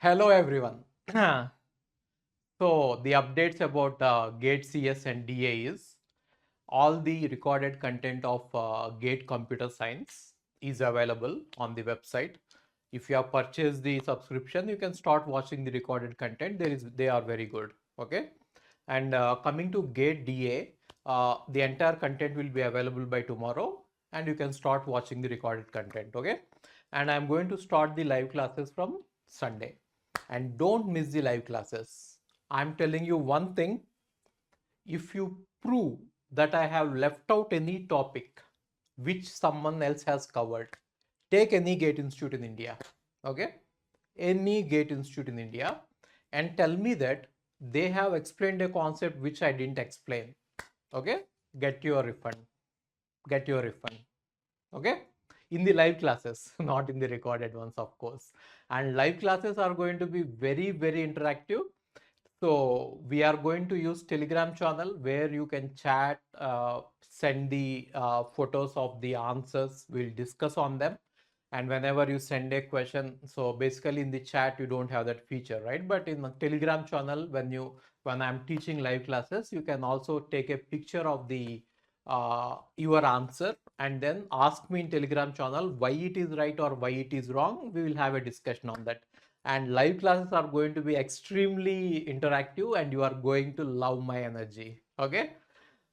Hello everyone. So the updates about GATE CS and DA is all the recorded content of GATE Computer Science is available on the website. If you have purchased the subscription, you can start watching the recorded content. They are very good. Okay. And coming to GATE DA, the entire content will be available by tomorrow, and you can start watching the recorded content. Okay. And I'm going to start the live classes from Sunday. And don't miss the live classes. I'm telling you one thing, if you prove that I have left out any topic which someone else has covered, take any GATE institute in India, okay? Any GATE institute in India, and tell me that they have explained a concept which I didn't explain, okay? Get your refund. Get your refund, okay? In the live classes, not in the recorded ones, of course. And live classes are going to be very, very interactive. So we are going to use Telegram channel where you can chat, send the photos of the answers. We'll discuss on them. And whenever you send a question, so basically in the chat you don't have that feature, right? But in the Telegram channel, when I'm teaching live classes, you can also take a picture of the your answer and then ask me in Telegram channel why it is right or why it is wrong. We will have a discussion on that. And live classes are going to be extremely interactive and you are going to love my energy. Okay.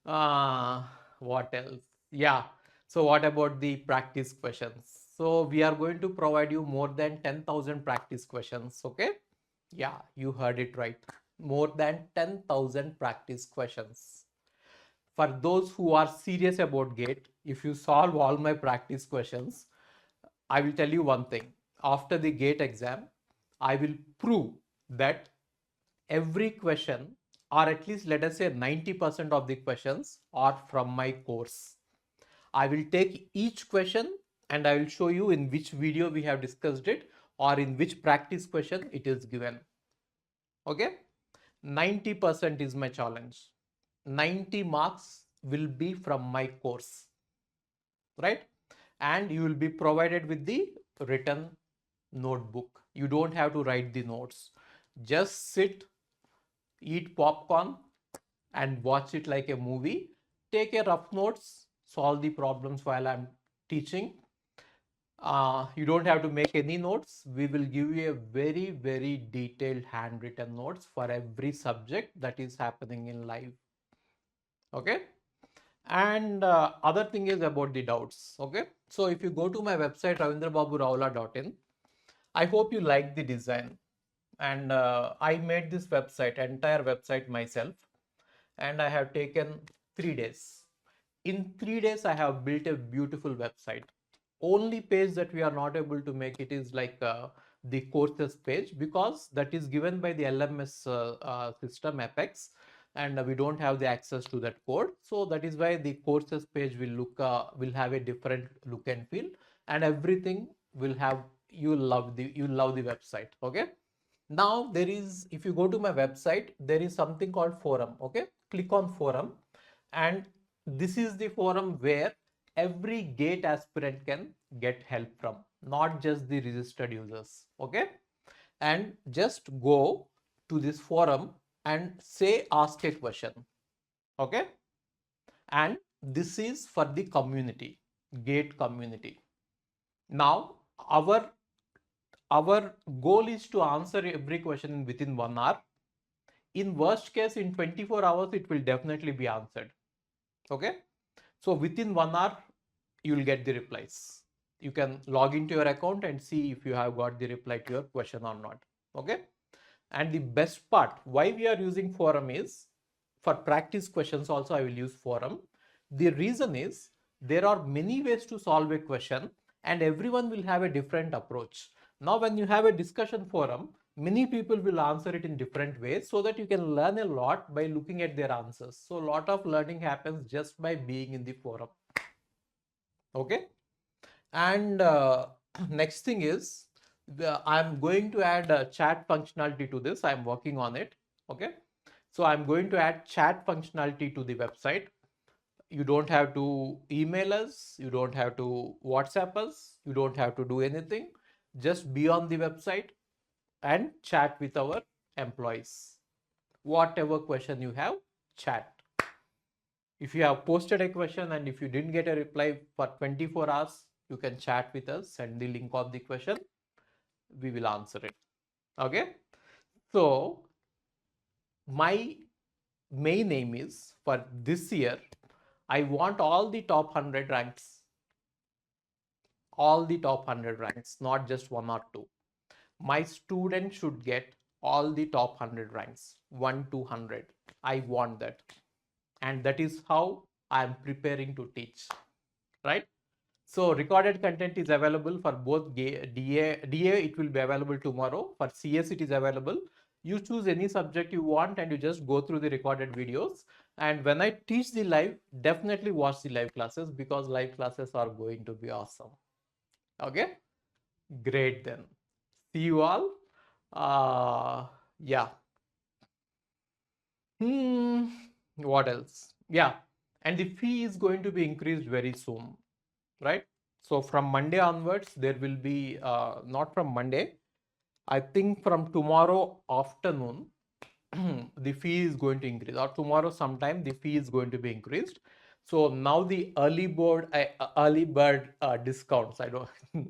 uh, what else? Yeah, so what about the practice questions? So we are going to provide you more than 10,000 practice questions. Okay. Yeah, you heard it right, more than 10,000 practice questions. For those who are serious about GATE, if you solve all my practice questions, I will tell you one thing. After the GATE exam, I will prove that every question, or at least let us say 90% of the questions, are from my course. I will take each question and I will show you in which video we have discussed it or in which practice question it is given. Okay? 90% is my challenge. 90 marks will be from my course, right? And you will be provided with the written notebook. You don't have to write the notes. Just sit, eat popcorn, and watch it like a movie. Take a rough notes, solve the problems while I'm teaching. You don't have to make any notes. We will give you a very, very detailed handwritten notes for every subject that is happening in live. Okay. And other thing is about the doubts. Okay. So if you go to my website, ravindrababuravula.in, I hope you like the design. And I made this website, entire website myself. And I have taken 3 days. In 3 days, I have built a beautiful website. Only page that we are not able to make it is like the courses page, because that is given by the LMS system Apex, and we don't have the access to that code. So that is why the courses page will have a different look and feel, and everything will have, you love the website. Okay. Now there is, if you go to my website, there is something called forum. Okay, click on forum, and this is the forum where every GATE aspirant can get help from, not just the registered users. Okay, and just go to this forum and say ask a question. Okay, and this is for the community, GATE community. Now our goal is to answer every question within 1 hour. In worst case, in 24 hours, it will definitely be answered. Okay. So within 1 hour, you will get the replies. You can log into your account and see if you have got the reply to your question or not. Okay. And the best part, why we are using forum is, for practice questions also I will use forum. The reason is, there are many ways to solve a question and everyone will have a different approach. Now when you have a discussion forum, many people will answer it in different ways, so that you can learn a lot by looking at their answers. So a lot of learning happens just by being in the forum. Okay. And next thing is, I'm going to add a chat functionality to this. I'm working on it. Okay. So I'm going to add chat functionality to the website. You don't have to email us. You don't have to WhatsApp us. You don't have to do anything. Just be on the website, and chat with our employees. Whatever question you have, chat. If you have posted a question and if you didn't get a reply for 24 hours, you can chat with us, send the link of the question, we will answer it. Okay. So my main aim is for this year, I want all the top 100 ranks, not just one or two. My student should get all the top 100 ranks, 1 to 100. I want that. And that is how I am preparing to teach, right? So recorded content is available for both DA, it will be available tomorrow. For CS, it is available. You choose any subject you want and you just go through the recorded videos. And when I teach the live, definitely watch the live classes because live classes are going to be awesome. Okay, great then. See you all. Yeah. What else? Yeah. And the fee is going to be increased very soon, right? So from Monday onwards, there will be, not from Monday, I think from tomorrow afternoon, the fee is going to increase, or tomorrow sometime the fee is going to be increased. So now the early bird discounts, I don't,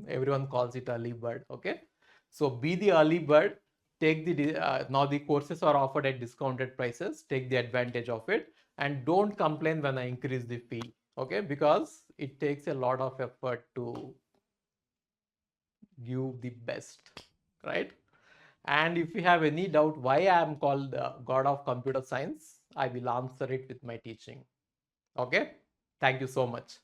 everyone calls it early bird. Okay. So be the early bird, take the, now the courses are offered at discounted prices, take the advantage of it and don't complain when I increase the fee. Okay. Because it takes a lot of effort to give the best, right? And if you have any doubt why I am called the God of Computer Science, I will answer it with my teaching. Okay? Thank you so much.